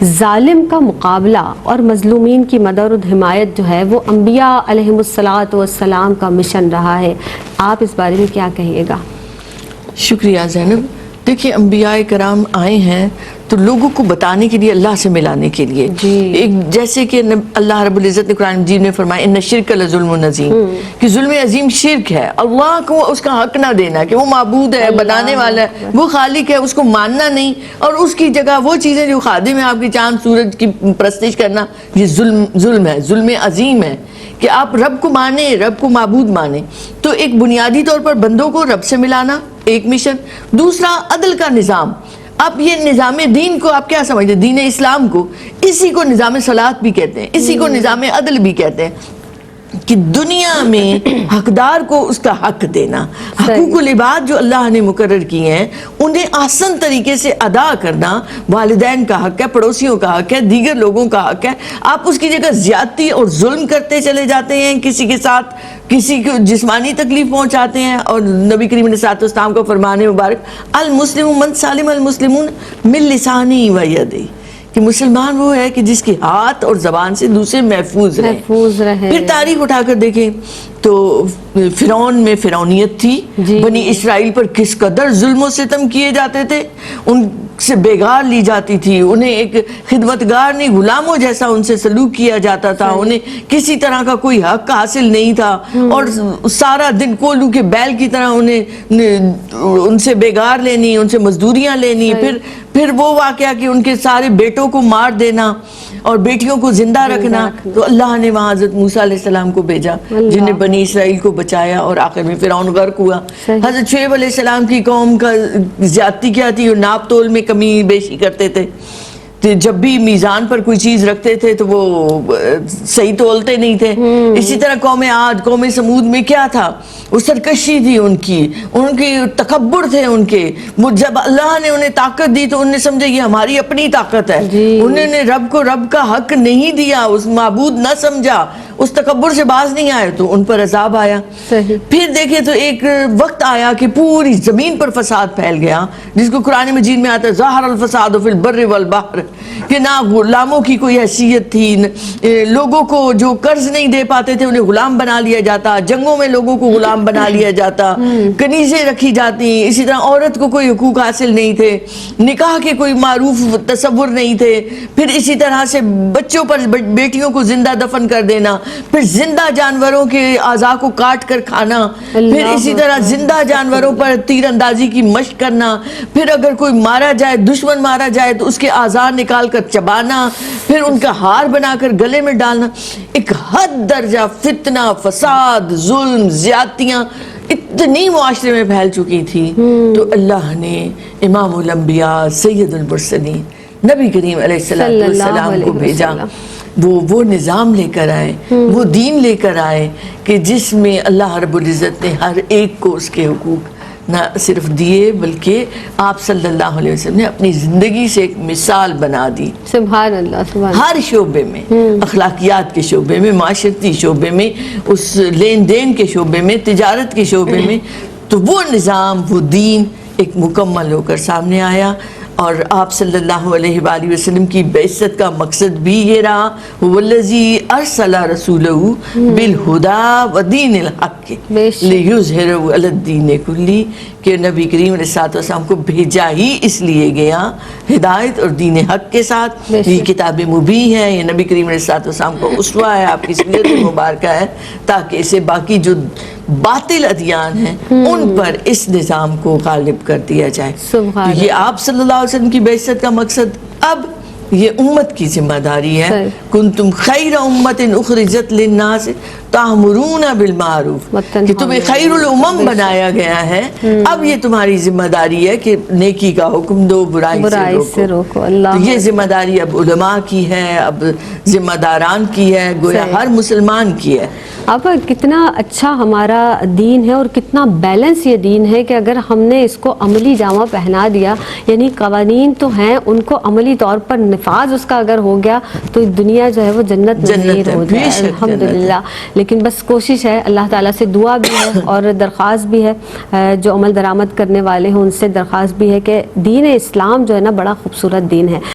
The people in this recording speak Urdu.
ظالم کا مقابلہ اور مظلومین کی مدد و حمایت جو ہے وہ انبیاء علیہم الصلاۃ والسلام کا مشن رہا ہے. آپ اس بارے میں کیا کہیے گا؟ شکریہ زینب. دیکھیں انبیاء کرام آئے ہیں تو لوگوں کو بتانے کے لیے، اللہ سے ملانے کے لیے. ایک جیسے کہ اللہ رب العزت نے قرآن مجید میں فرمایا ان الشرک لظلم عظیم، کہ ظلم عظیم شرک ہے. اللہ کو اس کا حق نہ دینا کہ وہ معبود ہے، بنانے والا ہے، وہ خالق ہے، اس کو ماننا نہیں، اور اس کی جگہ وہ چیزیں جو خادم ہے آپ کی چاند سورج کی پرستش کرنا، یہ ظلم ہے، ظلم عظیم ہے. کہ آپ رب کو مانیں، رب کو معبود مانیں. تو ایک بنیادی طور پر بندوں کو رب سے ملانا ایک مشن. دوسرا عدل کا نظام. اب یہ نظام دین کو آپ کیا سمجھتے ہیں؟ دین اسلام کو، اسی کو نظام صلاحت بھی کہتے ہیں، اسی کو نظام عدل بھی کہتے ہیں، کہ دنیا میں حقدار کو اس کا حق دینا، حقوق العباد جو اللہ نے مقرر کیے ہیں انہیں آسان طریقے سے ادا کرنا. والدین کا حق ہے، پڑوسیوں کا حق ہے، دیگر لوگوں کا حق ہے. آپ اس کی جگہ زیادتی اور ظلم کرتے چلے جاتے ہیں، کسی کے ساتھ کسی کو جسمانی تکلیف پہنچاتے ہیں. اور نبی کریم علیہ السلام کو فرمان مبارک المسلم من سالم المسلمون من لسانہ و یدہ، کہ مسلمان وہ ہے کہ جس کے ہاتھ اور زبان سے دوسرے محفوظ رہیں. پھر تاریخ اٹھا کر دیکھیں تو فرعون میں فرعونیت تھی. بنی اسرائیل پر کس قدر ظلم و ستم کیے جاتے تھے، ان سے بیگار لی جاتی تھی، انہیں ایک خدمتگار نہیں غلاموں جیسا ان سے سلوک کیا جاتا تھا، انہیں کسی طرح کا کوئی حق حاصل نہیں تھا، اور سارا دن کولو کے بیل کی طرح انہیں ان سے بیگار لینی، ان سے مزدوریاں لینی. پھر وہ واقعہ کہ ان کے سارے بیٹوں کو مار دینا اور بیٹیوں کو زندہ رکھنا. تو اللہ نے وہاں حضرت موسیٰ علیہ السلام کو بھیجا جنہیں بنی اسرائیل کو بچایا، اور آخر میں فرعون غرق ہوا. حضرت شعیب علیہ السلام کی قوم کا زیادتی کیا تھی؟ وہ ناپ تول میں کمی بیشی کرتے تھے. جب بھی میزان پر کوئی چیز رکھتے تھے تو وہ صحیح تولتے نہیں تھے. اسی طرح قوم عاد، قوم سمود میں کیا تھا؟ وہ سرکشی تھی، ان کی تکبر تھے ان کے. جب اللہ نے انہیں طاقت دی تو انہوں نے سمجھا یہ ہماری اپنی طاقت ہے. انہوں نے رب کو رب کا حق نہیں دیا، اس معبود نہ سمجھا، اس تکبر سے باز نہیں آئے تو ان پر عذاب آیا. پھر دیکھیں تو ایک وقت آیا کہ پوری زمین پر فساد پھیل گیا، جس کو قرآن مجید میں آتا ہے ظاہر الفساد فی البر والبحر، کہ نہ غلاموں کی کوئی حیثیت تھی. لوگوں کو جو قرض نہیں دے پاتے تھے انہیں غلام بنا لیا جاتا، جنگوں میں لوگوں کو غلام بنا لیا جاتا، کنیزیں رکھی جاتی. اسی طرح عورت کو کوئی حقوق حاصل نہیں تھے، نکاح کے کوئی معروف تصور نہیں تھے. پھر اسی طرح سے بچوں پر بیٹیوں کو زندہ دفن کر دینا، پھر زندہ جانوروں کے اعضاء کو کاٹ کر کھانا، پھر اسی طرح زندہ جانوروں پر تیر اندازی کی مشق کرنا. پھر اگر کوئی مارا جائے، دشمن مارا جائے تو اس کے اعضاء نکال کر چبانا، پھر ان کا ہار بنا کر گلے میں ڈالنا. ایک حد درجہ فتنہ، فساد، ظلم، زیادتیاں اتنی معاشرے میں پھیل چکی تھی. تو اللہ نے امام الانبیاء سید المرسلین نبی کریم علیہ السلام کو بھیجا. وہ نظام لے کر آئے، وہ دین لے کر آئے کہ جس میں اللہ رب العزت نے ہر ایک کو اس کے حقوق نہ صرف دیے بلکہ آپ صلی اللہ علیہ وسلم نے اپنی زندگی سے ایک مثال بنا دی. سبحان اللہ، سبحان اللہ. ہر شعبے میں، اخلاقیات کے شعبے میں، معاشرتی شعبے میں، اس لین دین کے شعبے میں، تجارت کے شعبے میں. تو وہ نظام، وہ دین ایک مکمل ہو کر سامنے آیا. اور آپ صلی اللہ علیہ وآلہ وسلم کی بعثت کا مقصد بھی یہ رہا والذی ارسل رسولہ بالہدی ودین الحق لیظہرہ علی الدین کلہ، کہ نبی کریم علیہ السلام کو بھیجا ہی اس لیے گیا ہدایت اور دین حق کے ساتھ. یہ کتاب مبین ہے، یہ نبی کریم علیہ السلام کو اسوہ ہے، آپ کی سیرت مبارکہ ہے، تاکہ اسے باقی جو باطل ادیان ہیں ان پر اس نظام کو غالب کر دیا جائے. تو یہ آپ صلی اللہ علیہ وسلم کی بعثت کا مقصد. اب یہ امت کی ذمہ داری ہے، کنتم خیر امت اخرجت للناس تأمرون بالمعروف، کہ تمہیں خیر الامم بنایا گیا ہے. اب یہ تمہاری ذمہ داری ہے کہ نیکی کا حکم دو، برائی سے روکو. تو یہ ذمہ داری اب علماء کی ہے، اب ذمہ داران کی ہے، گویا ہر مسلمان کی ہے. اب کتنا اچھا ہمارا دین ہے اور کتنا بیلنس یہ دین ہے کہ اگر ہم نے اس کو عملی جامہ پہنا دیا، یعنی قوانین تو ہیں، ان کو عملی طور پر نفاذ اس کا اگر ہو گیا تو دنیا جو ہے وہ جنت نظیر ہو جائے الحمدللہ. لیکن بس کوشش ہے، اللہ تعالیٰ سے دعا بھی ہے اور درخواست بھی ہے، جو عمل درآمد کرنے والے ہیں ان سے درخواست بھی ہے کہ دین اسلام جو ہے نا بڑا خوبصورت دین ہے.